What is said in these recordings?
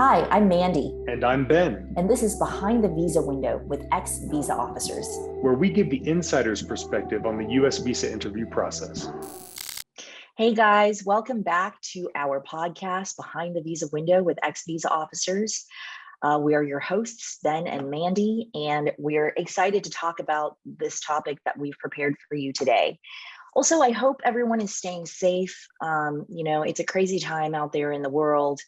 Hi, I'm Mandy, And I'm Ben, and this is Behind the Visa Window with ex-visa officers. where we give the insider's perspective on the U.S. visa interview process. Hey guys, welcome back to our podcast, Behind the Visa Window with ex-visa officers. We are your hosts, Ben and Mandy, and we're excited to talk about this topic that we've prepared for you today. Also, I hope everyone is staying safe. It's a crazy time out there in the world.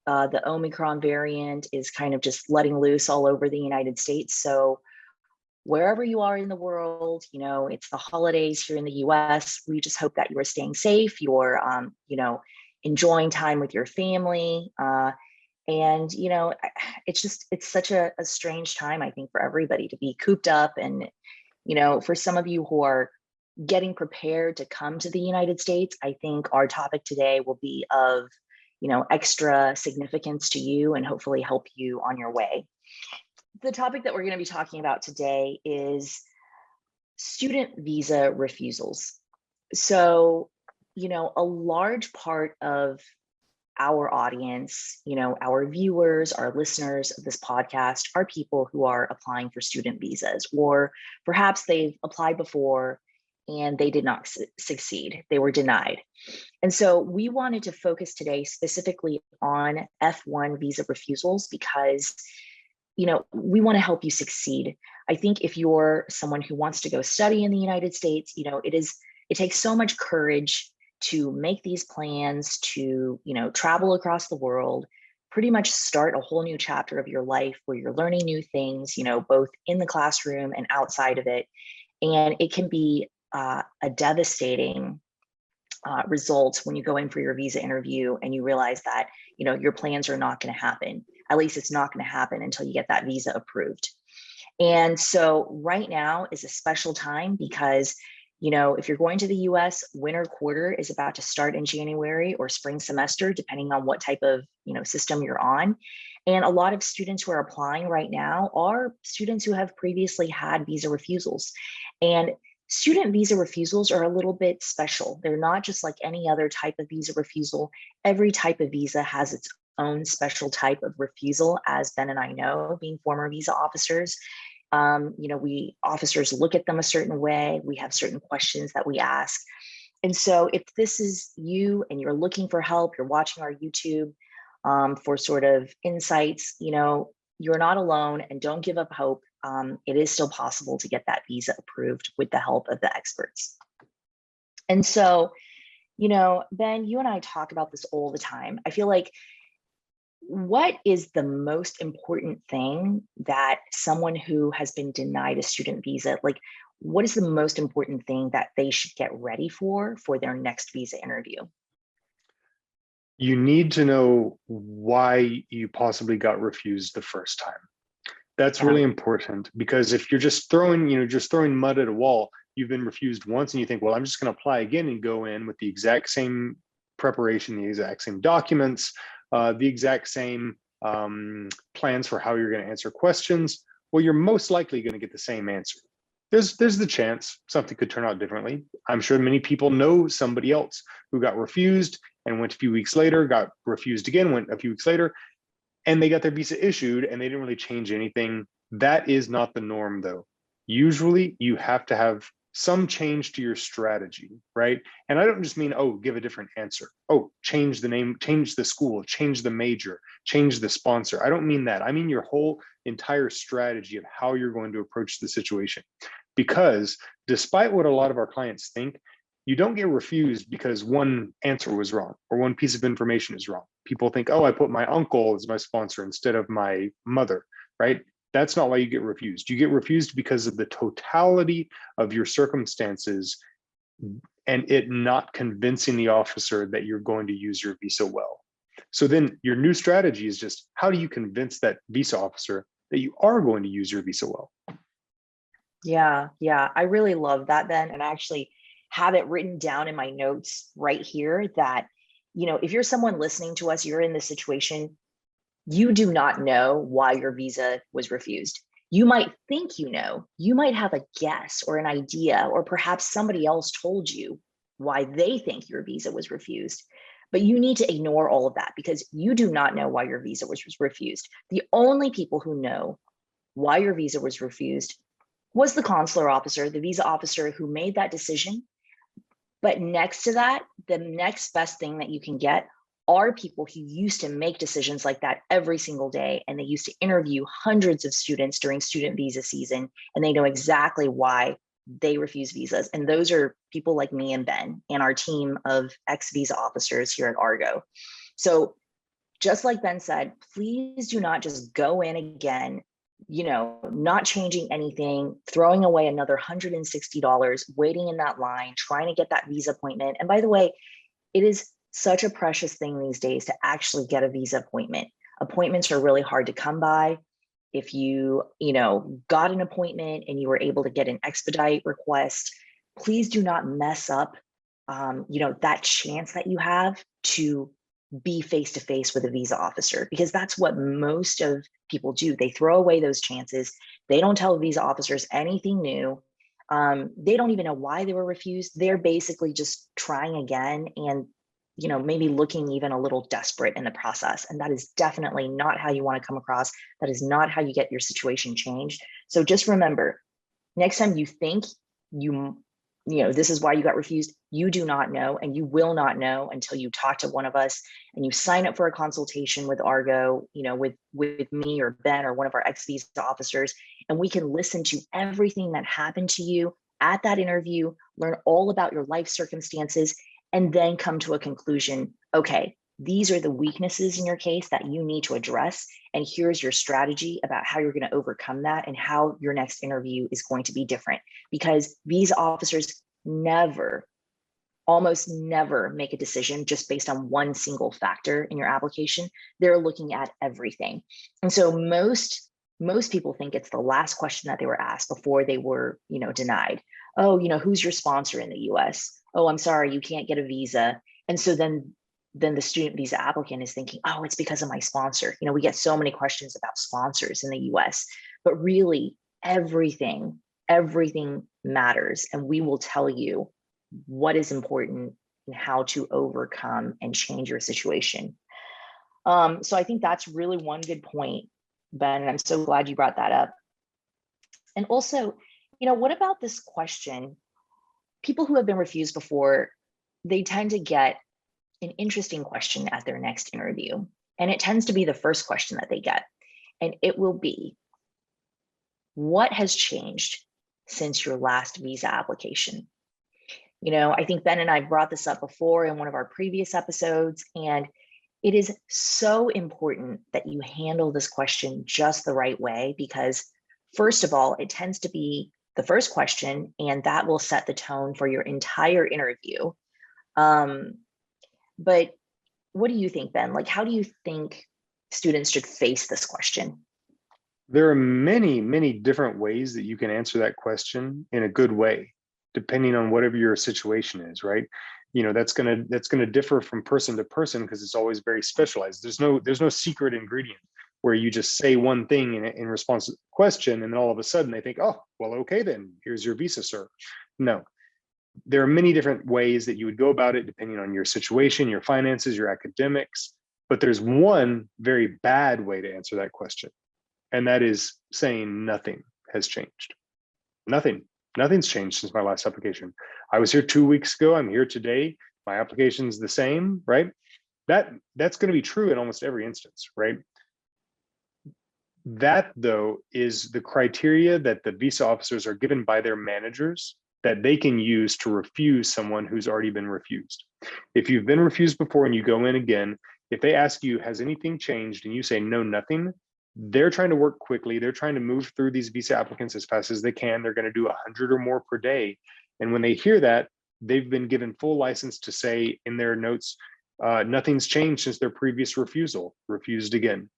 The Omicron variant is kind of just letting loose all over the United States. So wherever you are in the world, it's the holidays here in the US. We just hope that you're staying safe, you're, enjoying time with your family. It's such a strange time, I think, for everybody to be cooped up. And, for some of you who are getting prepared to come to the United States, I think our topic today will be of extra significance to you and hopefully help you on your way. The topic that we're going to be talking about today is student visa refusals. So, a large part of our audience, our viewers, our listeners of this podcast are people who are applying for student visas, or perhaps they've applied before and they did not succeed. They were denied. And so we wanted to focus today specifically on F1 visa refusals because, we want to help you succeed. I think if you're someone who wants to go study in the United States, it takes so much courage to make these plans, to, travel across the world, pretty much start a whole new chapter of your life where you're learning new things, both in the classroom and outside of it. And it can be a devastating results when you go in for your visa interview and you realize that your plans are not going to happen. At least it's not going to happen until you get that visa approved. And so right now is a special time because if you're going to the US, winter quarter is about to start in January, or spring semester, depending on what type of system you're on. And a lot of students who are applying right now are students who have previously had visa refusals. And student visa refusals are a little bit special. They're not just like any other type of visa refusal. Every type of visa has its own special type of refusal, as Ben and I know, being former visa officers. We officers look at them a certain way. We have certain questions that we ask. And so if this is you and you're looking for help, you're watching our YouTube for sort of insights, you're not alone, and don't give up hope. It is still possible to get that visa approved with the help of the experts. And so, Ben, you and I talk about this all the time. I feel like, what is the most important thing that someone who has been denied a student visa, what is the most important thing that they should get ready for their next visa interview? You need to know why you possibly got refused the first time. That's really important, because if you're just throwing mud at a wall, you've been refused once and you think, well, I'm just going to apply again and go in with the exact same preparation, the exact same documents, the exact same plans for how you're going to answer questions. Well, you're most likely going to get the same answer. There's the chance something could turn out differently. I'm sure many people know somebody else who got refused and went a few weeks later, got refused again, went a few weeks later, and they got their visa issued and they didn't really change anything. That is not the norm, though. Usually you have to have some change to your strategy, right? And I don't just mean, oh, give a different answer. Oh, change the name, change the school, change the major, change the sponsor. I don't mean that. I mean your whole entire strategy of how you're going to approach the situation. Because despite what a lot of our clients think, you don't get refused because one answer was wrong or one piece of information is wrong. People think, oh, I put my uncle as my sponsor instead of my mother, right? That's not why you get refused. You get refused because of the totality of your circumstances and it not convincing the officer that you're going to use your visa well. So then your new strategy is just, how do you convince that visa officer that you are going to use your visa well? Yeah, I really love that, Ben. And I actually have it written down in my notes right here that, if you're someone listening to us, you're in this situation, you do not know why your visa was refused. You might think you might have a guess or an idea, or perhaps somebody else told you why they think your visa was refused. But you need to ignore all of that because you do not know why your visa was refused. The only people who know why your visa was refused was the consular officer, the visa officer who made that decision. But next to that, the next best thing that you can get are people who used to make decisions like that every single day. And they used to interview hundreds of students during student visa season, and they know exactly why they refuse visas. And those are people like me and Ben and our team of ex-visa officers here at Argo. So just like Ben said, please do not just go in again, not changing anything, throwing away another $160, waiting in that line, trying to get that visa appointment. And by the way, it is such a precious thing these days to actually get a visa appointment. Appointments are really hard to come by. If you got an appointment and you were able to get an expedite request, please do not mess up that chance that you have to be face to face with a visa officer, because that's what most of people do. They throw away those chances. They don't tell visa officers anything new. They don't even know why they were refused. They're basically just trying again and maybe looking even a little desperate in the process. And that is definitely not how you want to come across. That is not how you get your situation changed. So just remember, next time you think this is why you got refused, you do not know, and you will not know until you talk to one of us and you sign up for a consultation with Argo, with me or Ben or one of our ex-visa officers, and we can listen to everything that happened to you at that interview, learn all about your life circumstances, and then come to a conclusion. Okay, these are the weaknesses in your case that you need to address, and here's your strategy about how you're going to overcome that and how your next interview is going to be different. Because visa officers almost never make a decision just based on one single factor in your application. They're looking at everything. And so most people think it's the last question that they were asked before they were, denied. Oh, who's your sponsor in the US? Oh, I'm sorry, you can't get a visa. And so then the student visa applicant is thinking, oh, it's because of my sponsor. We get so many questions about sponsors in the US, but really everything matters. And we will tell you what is important and how to overcome and change your situation. So I think that's really one good point, Ben, and I'm so glad you brought that up. And also, what about this question? People who have been refused before, they tend to get an interesting question at their next interview. And it tends to be the first question that they get. And it will be, what has changed since your last visa application? I think Ben and I brought this up before in one of our previous episodes, and it is so important that you handle this question just the right way, because first of all, it tends to be the first question, and that will set the tone for your entire interview. But what do you think, Ben? Like, how do you think students should face this question? There are many, many different ways that you can answer that question in a good way, depending on whatever your situation is, right? That's gonna differ from person to person because it's always very specialized. There's no secret ingredient where you just say one thing in response to the question, and then all of a sudden they think, oh, well, okay, then here's your visa, sir. No, there are many different ways that you would go about it depending on your situation, your finances, your academics. But there's one very bad way to answer that question, and that is saying nothing has changed. Nothing's changed since my last application. I was here 2 weeks ago. I'm here today. My application's the same, right? That's going to be true in almost every instance, right? That, though, is the criteria that the visa officers are given by their managers that they can use to refuse someone who's already been refused. If you've been refused before and you go in again, if they ask you, has anything changed, and you say, no, nothing, they're trying to work quickly. They're trying to move through these visa applicants as fast as they can. They're going to do 100 or more per day. And when they hear that, they've been given full license to say in their notes, nothing's changed since their previous refusal, refused again,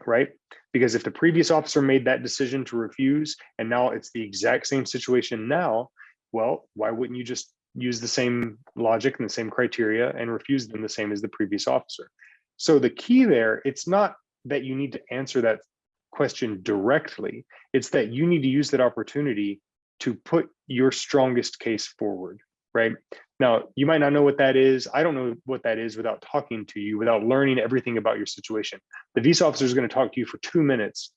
right? Because if the previous officer made that decision to refuse, and now it's the exact same situation now, well, why wouldn't you just use the same logic and the same criteria and refuse them the same as the previous officer? So the key there, it's not that you need to answer that question directly. It's that you need to use that opportunity to put your strongest case forward, right? Now, you might not know what that is. I don't know what that is without talking to you, without learning everything about your situation. The visa officer is going to talk to you for 2 minutes.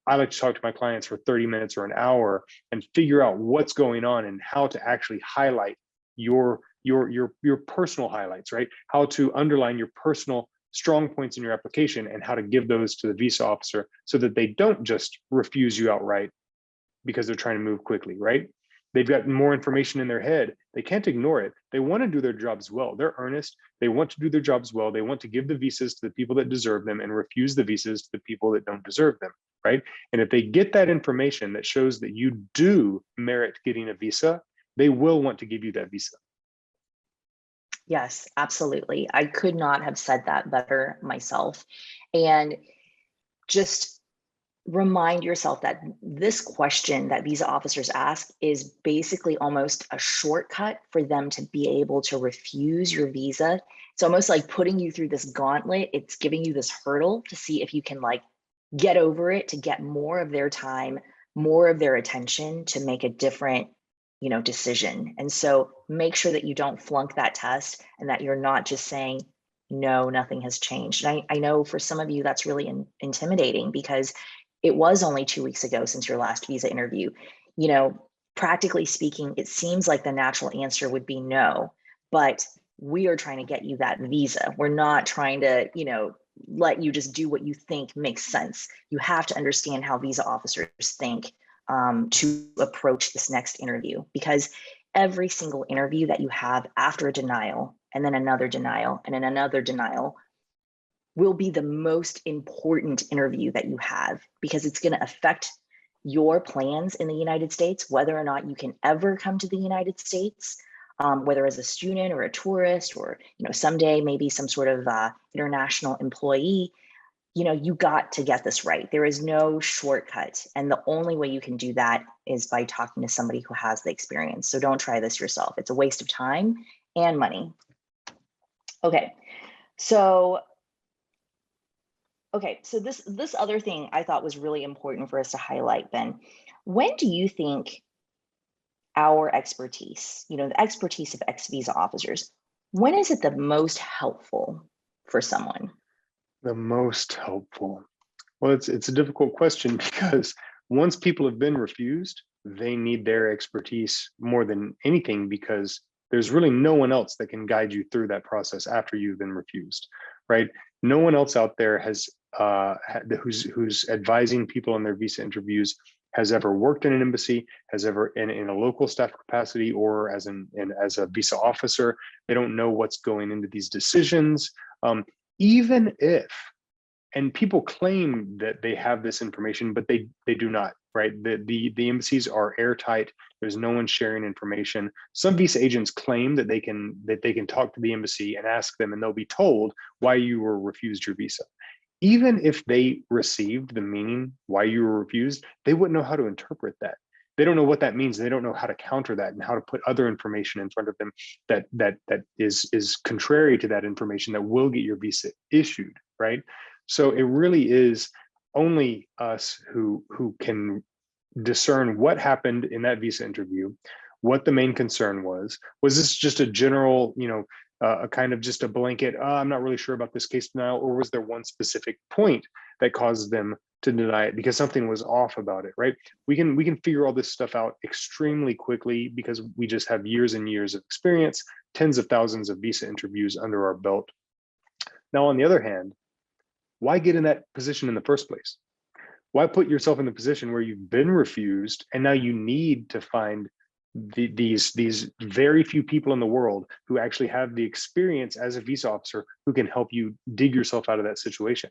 I like to talk to my clients for 30 minutes or an hour and figure out what's going on and how to actually highlight your personal highlights, right? How to underline your personal strong points in your application and how to give those to the visa officer so that they don't just refuse you outright because they're trying to move quickly, right? They've got more information in their head. They can't ignore it. They want to do their jobs well. They're earnest. They want to do their jobs well. They want to give the visas to the people that deserve them and refuse the visas to the people that don't deserve them, right? And if they get that information that shows that you do merit getting a visa, they will want to give you that visa. Yes, absolutely. I could not have said that better myself. And just remind yourself that this question that visa officers ask is basically almost a shortcut for them to be able to refuse your visa. It's almost like putting you through this gauntlet. It's giving you this hurdle to see if you can like get over it, to get more of their time, more of their attention, to make a different, decision. And so make sure that you don't flunk that test and that you're not just saying, no, nothing has changed. And I know for some of you that's really intimidating because it was only 2 weeks ago since your last visa interview. Practically speaking, it seems like the natural answer would be no, but we are trying to get you that visa. We're not trying to, let you just do what you think makes sense. You have to understand how visa officers think to approach this next interview, because every single interview that you have after a denial and then another denial and then another denial will be the most important interview that you have, because it's going to affect your plans in the United States, whether or not you can ever come to the United States, whether as a student or a tourist or someday maybe some sort of international employee. You got to get this right. There is no shortcut. And the only way you can do that is by talking to somebody who has the experience. So don't try this yourself. It's a waste of time and money. Okay, so this other thing I thought was really important for us to highlight, Ben. When do you think our expertise, the expertise of ex-visa officers, when is it the most helpful for someone? The most helpful. Well, it's a difficult question because once people have been refused, they need their expertise more than anything, because there's really no one else that can guide you through that process after you've been refused, right? No one else out there has who's advising people in their visa interviews has ever worked in an embassy, has ever in a local staff capacity, or as a visa officer. They don't know what's going into these decisions. Even if, and people claim that they have this information, but they do not, right? The embassies are airtight. There's no one sharing information. Some visa agents claim that they can talk to the embassy and ask them, and they'll be told why you were refused your visa. Even if they received the meaning why you were refused, they wouldn't know how to interpret that. They don't know what that means. They don't know how to counter that and how to put other information in front of them that is contrary to that information that will get your visa issued, right? So it really is only us who can discern what happened in that visa interview, what the main concern was. Was this just a general, a kind of just a blanket, I'm not really sure about this case denial, or was there one specific point that caused them to deny it because something was off about it, right? We can figure all this stuff out extremely quickly because we just have years and years of experience, tens of thousands of visa interviews under our belt. Now, on the other hand, why get in that position in the first place? Why put yourself in the position where you've been refused and now you need to find these very few people in the world who actually have the experience as a visa officer who can help you dig yourself out of that situation?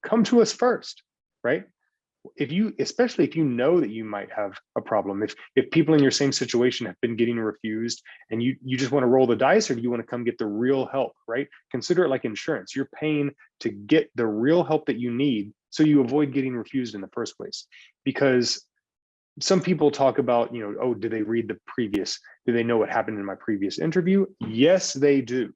Come to us first, right? Especially if you know that you might have a problem, if people in your same situation have been getting refused and you just want to roll the dice, or do you want to come get the real help, right? Consider it like insurance. You're paying to get the real help that you need so you avoid getting refused in the first place. Because some people talk about, oh, do they read do they know what happened in my previous interview? Yes, they do.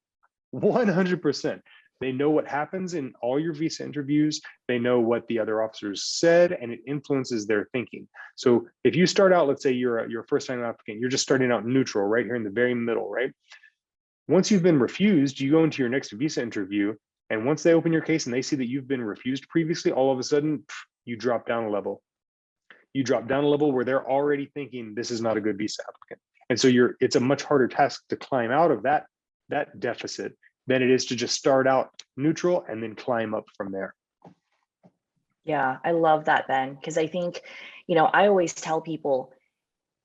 100%. They know what happens in all your visa interviews. They know what the other officers said, and it influences their thinking. So if you start out, let's say you're a first-time applicant, you're just starting out neutral, right here in the very middle, right? Once you've been refused, you go into your next visa interview. And once they open your case and they see that you've been refused previously, all of a sudden, you drop down a level. You drop down a level where they're already thinking this is not a good visa applicant. And so it's a much harder task to climb out of that deficit than it is to just start out neutral and then climb up from there. Yeah, I love that, Ben, because I think, I always tell people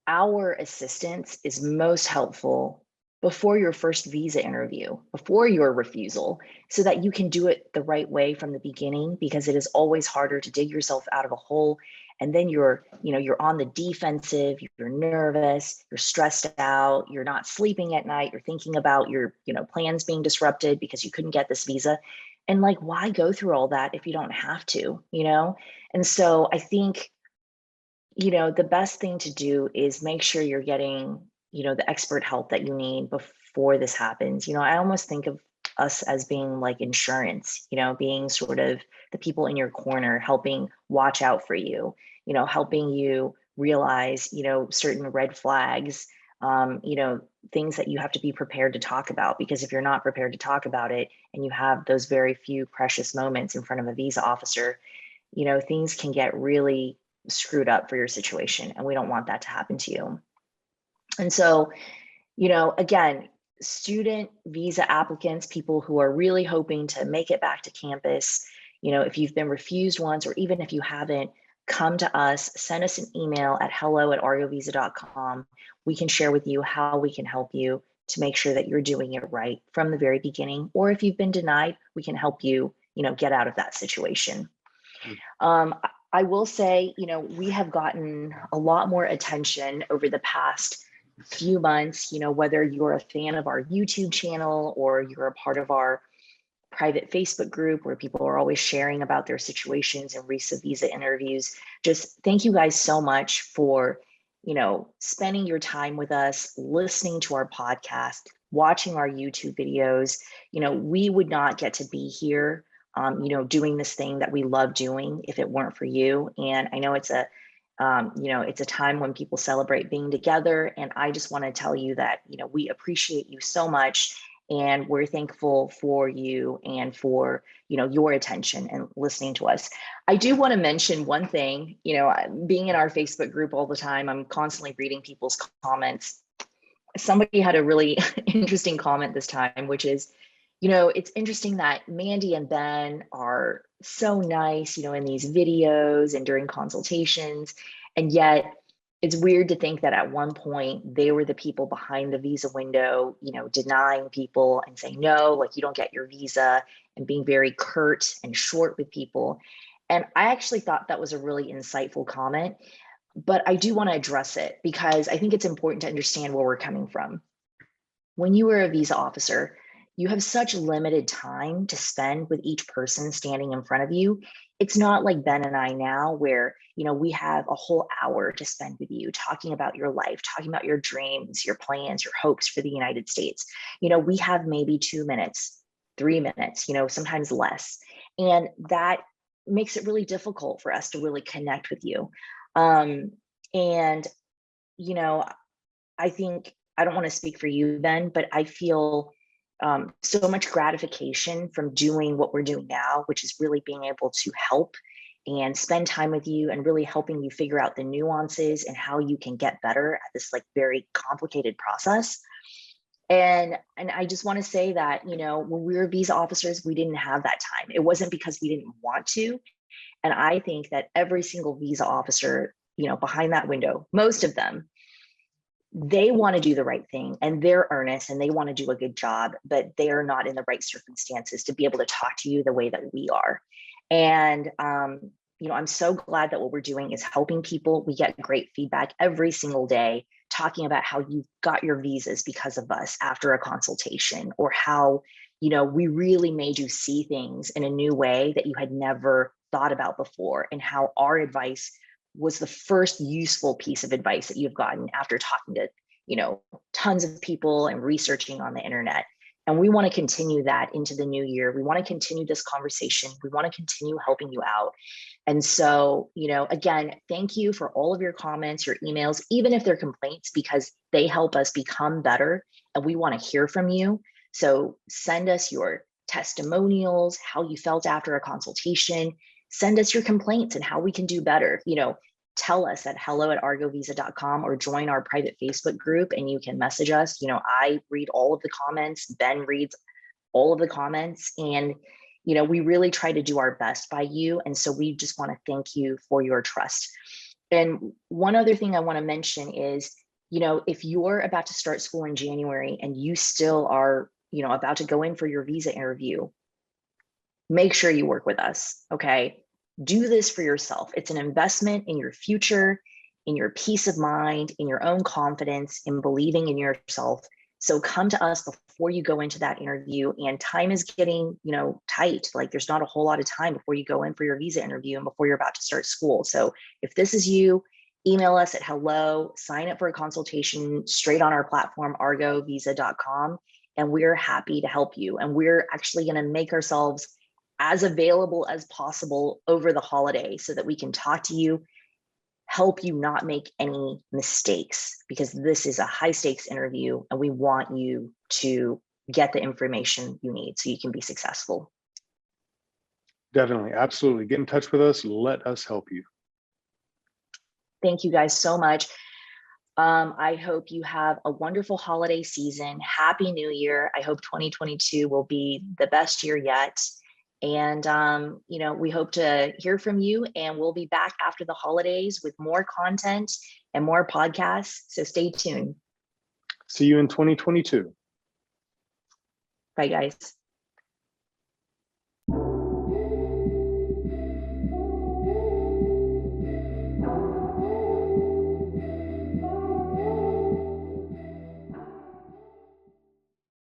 our assistance is most helpful before your first visa interview, before your refusal, so that you can do it the right way from the beginning, because it is always harder to dig yourself out of a hole. And then you're on the defensive, you're nervous, you're stressed out, you're not sleeping at night, you're thinking about your, plans being disrupted because you couldn't get this visa. And like, why go through all that if you don't have to, And so I think, the best thing to do is make sure you're getting, the expert help that you need before this happens. I almost think of us as being like insurance, being sort of the people in your corner, helping watch out for you, helping you realize, certain red flags, things that you have to be prepared to talk about. Because if you're not prepared to talk about it and you have those very few precious moments in front of a visa officer, things can get really screwed up for your situation, and we don't want that to happen to you. And so, again, student visa applicants, people who are really hoping to make it back to campus, if you've been refused once, or even if you haven't, come to us, send us an email at hello@ariovisa.com. We can share with you how we can help you to make sure that you're doing it right from the very beginning. Or if you've been denied, we can help you, get out of that situation. I will say, we have gotten a lot more attention over the past few months, whether you're a fan of our YouTube channel or you're a part of our private Facebook group where people are always sharing about their situations and recent visa interviews. Just thank you guys so much for, spending your time with us, listening to our podcast, watching our YouTube videos. We would not get to be here doing this thing that we love doing if it weren't for you. And I know it's a time when people celebrate being together. And I just want to tell you that, we appreciate you so much, and we're thankful for you and for, your attention and listening to us. I do want to mention one thing, being in our Facebook group all the time, I'm constantly reading people's comments. Somebody had a really interesting comment this time, which is, it's interesting that Mandy and Ben are so nice, in these videos and during consultations. And yet it's weird to think that at one point they were the people behind the visa window, denying people and saying, no, like you don't get your visa, and being very curt and short with people. And I actually thought that was a really insightful comment, but I do want to address it because I think it's important to understand where we're coming from. When you were a visa officer, you have such limited time to spend with each person standing in front of you. It's not like Ben and I now where, we have a whole hour to spend with you talking about your life, talking about your dreams, your plans, your hopes for the United States. We have maybe 2 minutes, 3 minutes, sometimes less. And that makes it really difficult for us to really connect with you. And, I think, I don't want to speak for you, Ben, but I feel so much gratification from doing what we're doing now, which is really being able to help and spend time with you and really helping you figure out the nuances and how you can get better at this like very complicated process. And I just want to say that, when we were visa officers, we didn't have that time. It wasn't because we didn't want to. And I think that every single visa officer, behind that window, most of them, they want to do the right thing and they're earnest and they want to do a good job, but they are not in the right circumstances to be able to talk to you the way that we are. And, I'm so glad that what we're doing is helping people. We get great feedback every single day talking about how you got your visas because of us after a consultation, or how, we really made you see things in a new way that you had never thought about before, and how our advice was the first useful piece of advice that you've gotten after talking to, tons of people and researching on the internet. And we want to continue that into the new year. We want to continue this conversation. We want to continue helping you out. And so, again, thank you for all of your comments, your emails, even if they're complaints, because they help us become better and we want to hear from you. So send us your testimonials, how you felt after a consultation, send us your complaints and how we can do better. Tell us at hello@argovisa.com or join our private Facebook group and you can message us. I read all of the comments, Ben reads all of the comments, and we really try to do our best by you. And so we just want to thank you for your trust. And one other thing I want to mention is, if you're about to start school in January and you still are, about to go in for your visa interview, make sure you work with us, okay? Do this for yourself. It's an investment in your future, in your peace of mind, in your own confidence, in believing in yourself. So come to us before you go into that interview, and time is getting, tight. Like there's not a whole lot of time before you go in for your visa interview and before you're about to start school. So if this is you, email us at hello, sign up for a consultation straight on our platform, argovisa.com, and we're happy to help you. And we're actually going to make ourselves as available as possible over the holiday so that we can talk to you, help you not make any mistakes, because this is a high stakes interview and we want you to get the information you need so you can be successful. Definitely. Absolutely. Get in touch with us. Let us help you. Thank you guys so much. I hope you have a wonderful holiday season. Happy New Year. I hope 2022 will be the best year yet. And, we hope to hear from you, and we'll be back after the holidays with more content and more podcasts. So stay tuned. See you in 2022. Bye, guys.